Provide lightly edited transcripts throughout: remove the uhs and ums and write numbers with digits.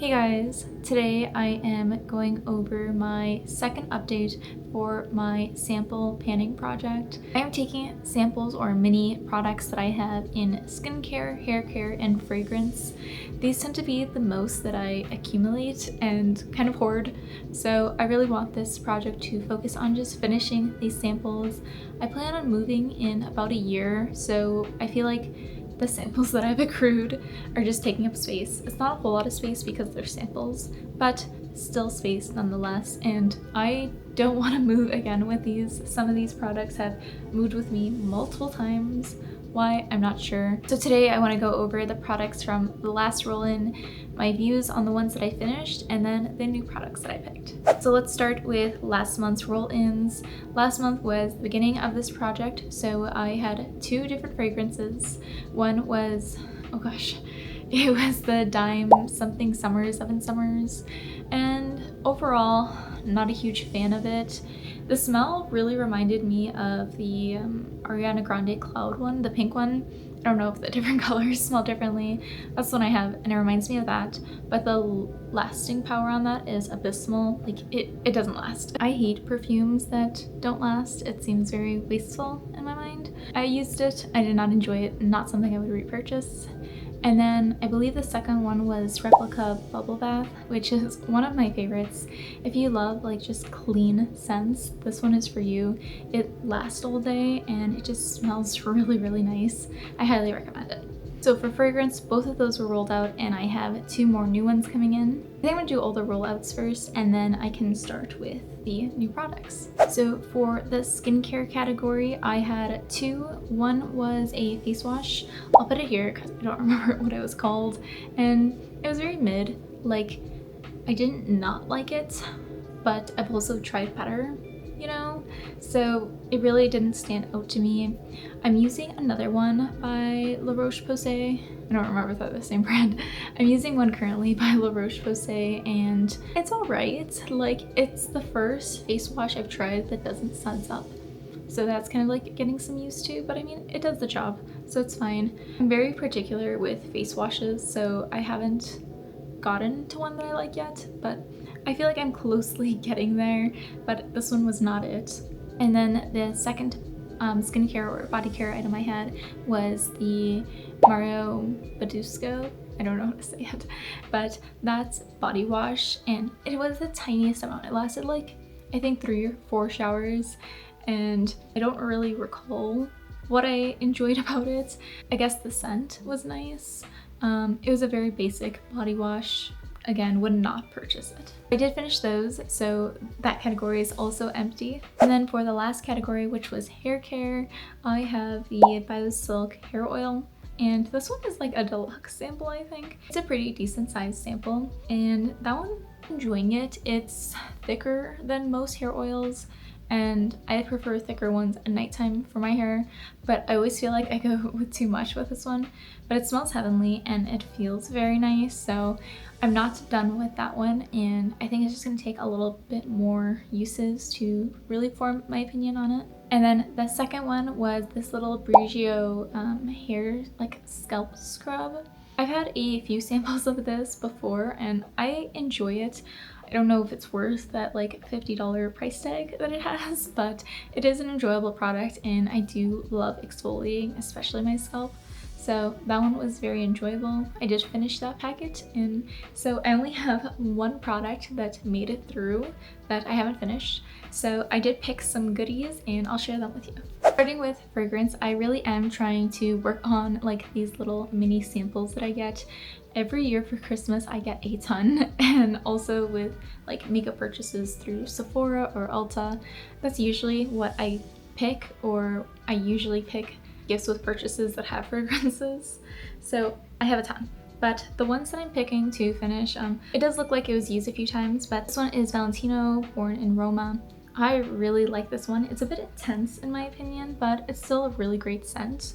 Hey guys, today I am going over my second update for my sample panning project. I am taking samples or mini products that I have in skincare, hair care, and fragrance. These tend to be the most that I accumulate and kind of hoard, so I really want this project to focus on just finishing these samples. I plan on moving in about a year, so I feel like the samples that I've accrued are just taking up space. It's not a whole lot of space because they're samples, but still space nonetheless, and I don't want to move again with these. Some of these products have moved with me multiple times. Why? I'm not sure. So today I want to go over the products from the last roll-in, my views on the ones that I finished, and then the new products that I picked. So let's start with last month's roll-ins. Last month was the beginning of this project, so I had two different fragrances. One was, oh gosh, it was the Dime something Summers, 7 Summers, and overall, not a huge fan of it. The smell really reminded me of the Ariana Grande Cloud one, the pink one. I don't know if the different colors smell differently. That's the one I have, and it reminds me of that. But the lasting power on that is abysmal. Like, it doesn't last. I hate perfumes that don't last. It seems very wasteful in my mind. I used it. I did not enjoy it. Not something I would repurchase. And then I believe the second one was Replica Bubble Bath, which is one of my favorites. If you love like just clean scents, this one is for you. It lasts all day and it just smells really, really nice. I highly recommend it. So for fragrance, both of those were rolled out and I have two more new ones coming in. I think I'm gonna do all the rollouts first and then I can start with the new products. So for the skincare category, I had two. One was a face wash. I'll put it here because I don't remember what it was called. And it was very mid. Like, I didn't not like it, but I've also tried better, you know? So it really didn't stand out to me. I'm using another one by La Roche-Posay. I don't remember if that's the same brand. I'm using one currently by La Roche-Posay and it's alright. Like, it's the first face wash I've tried that doesn't suds up. So that's kind of like getting some used to, but I mean, it does the job, so it's fine. I'm very particular with face washes, so I haven't gotten to one that I like yet, but I feel like I'm closely getting there, but this one was not it. And then the second skincare or body care item I had was the Mario Badescu. I don't know how to say it, but that's body wash, and it was the tiniest amount. It lasted like, I think 3 or 4 showers, and I don't really recall what I enjoyed about it. I guess the scent was nice. It was a very basic body wash. Again, would not purchase it. I did finish those, so that category is also empty. And then for the last category, which was hair care, I have the BioSilk hair oil. And this one is like a deluxe sample, I think. It's a pretty decent sized sample, and that one, enjoying it. It's thicker than most hair oils, and I prefer thicker ones at nighttime for my hair, but I always feel like I go with too much with this one. But it smells heavenly and it feels very nice, so I'm not done with that one, and I think it's just gonna take a little bit more uses to really form my opinion on it. And then the second one was this little Briogeo hair like scalp scrub. I've had a few samples of this before and I enjoy it. I don't know if it's worth that like $50 price tag that it has, but it is an enjoyable product and I do love exfoliating, especially my scalp. So that one was very enjoyable. I did finish that packet, and so I only have one product that made it through that I haven't finished. So I did pick some goodies and I'll share them with you. Starting with fragrance, I really am trying to work on like these little mini samples that I get. Every year for Christmas I get a ton, and also with like makeup purchases through Sephora or Ulta. That's usually what I pick, or I usually pick gifts with purchases that have fragrances. So I have a ton, but the ones that I'm picking to finish, it does look like it was used a few times, but this one is Valentino Born in Roma. I really like this one. It's a bit intense in my opinion, but it's still a really great scent.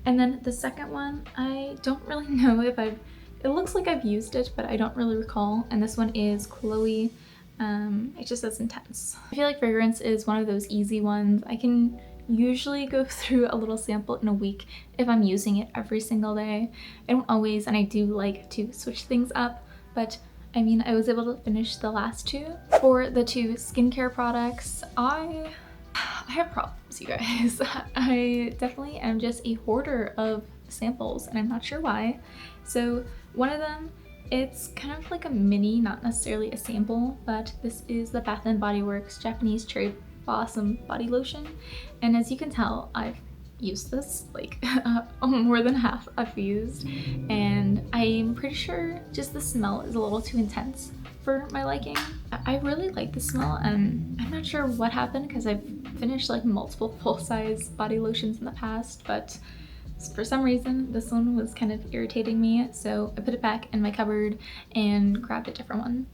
And then the second one, I don't really know if it looks like I've used it, but I don't really recall. And this one is Chloe. It just says intense. I feel like fragrance is one of those easy ones. I can usually go through a little sample in a week if I'm using it every single day. I don't always, and I do like to switch things up, but I mean, I was able to finish the last two. For the two skincare products, I have problems, you guys. I definitely am just a hoarder of samples and I'm not sure why. So one of them, it's kind of like a mini, not necessarily a sample, but this is the Bath & Body Works Japanese Cherry Blossom Body Lotion. And as you can tell, I've used this, like more than half I've used, and I'm pretty sure just the smell is a little too intense for my liking. I really like the smell and I'm not sure what happened because I've finished like multiple full-size body lotions in the past, but for some reason this one was kind of irritating me, so I put it back in my cupboard and grabbed a different one,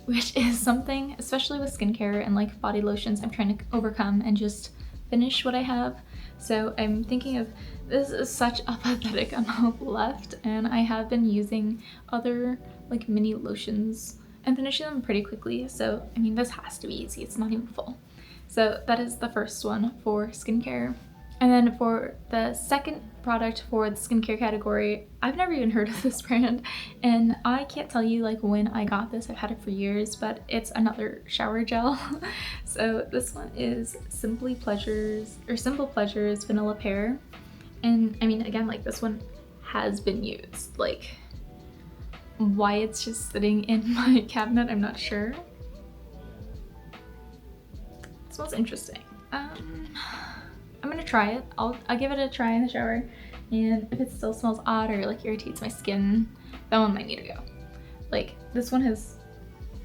which is something, especially with skincare and like body lotions, I'm trying to overcome and just finish what I have. So I'm thinking of, this is such a pathetic amount left, and I have been using other like mini lotions and finishing them pretty quickly. So I mean, this has to be easy, it's not even full. So that is the first one for skincare. And then for the second product for the skincare category, I've never even heard of this brand, and I can't tell you like when I got this. I've had it for years, but it's another shower gel. So this one is Simple Pleasures Vanilla Pear. And I mean, again, like this one has been used. Like why it's just sitting in my cabinet, I'm not sure. It smells interesting. I'm gonna try it. I'll give it a try in the shower, and if it still smells odd or like irritates my skin, that one might need to go. Like this one has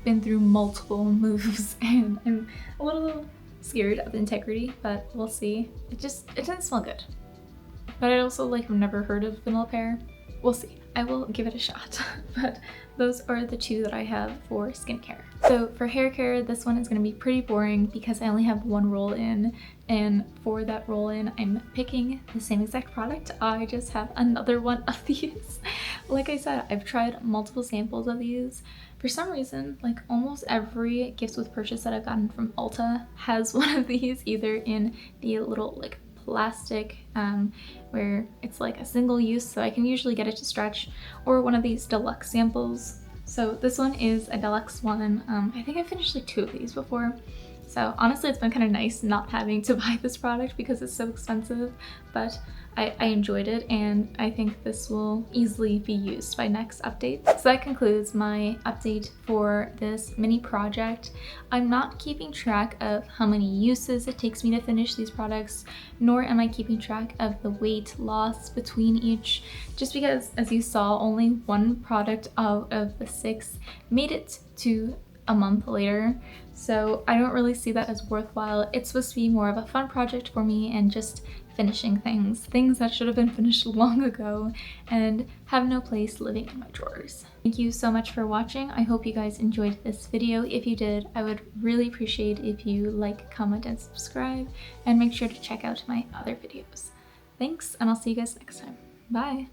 been through multiple moves and I'm a little scared of the integrity, but we'll see. It didn't smell good. But I also like have never heard of vanilla pear. We'll see. I will give it a shot. But those are the two that I have for skincare. So for hair care, this one is going to be pretty boring because I only have one roll-in, and for that roll-in I'm picking the same exact product. I just have another one of these. Like I said, I've tried multiple samples of these. For some reason, like almost every gifts with purchase that I've gotten from Ulta has one of these, either in the little like plastic where it's like a single use, so I can usually get it to stretch, or one of these deluxe samples. So this one is a deluxe one. I think I finished like 2 of these before. So honestly, it's been kind of nice not having to buy this product because it's so expensive, but I enjoyed it, and I think this will easily be used by next update. So that concludes my update for this mini project. I'm not keeping track of how many uses it takes me to finish these products, nor am I keeping track of the weight loss between each, just because, as you saw, only one product out of the 6 made it to a month later. So I don't really see that as worthwhile. It's supposed to be more of a fun project for me and just finishing things that should have been finished long ago and have no place living in my drawers. Thank you so much for watching. I hope you guys enjoyed this video. If you did, I would really appreciate if you like, comment, and subscribe, and make sure to check out my other videos. Thanks, and I'll see you guys next time. Bye!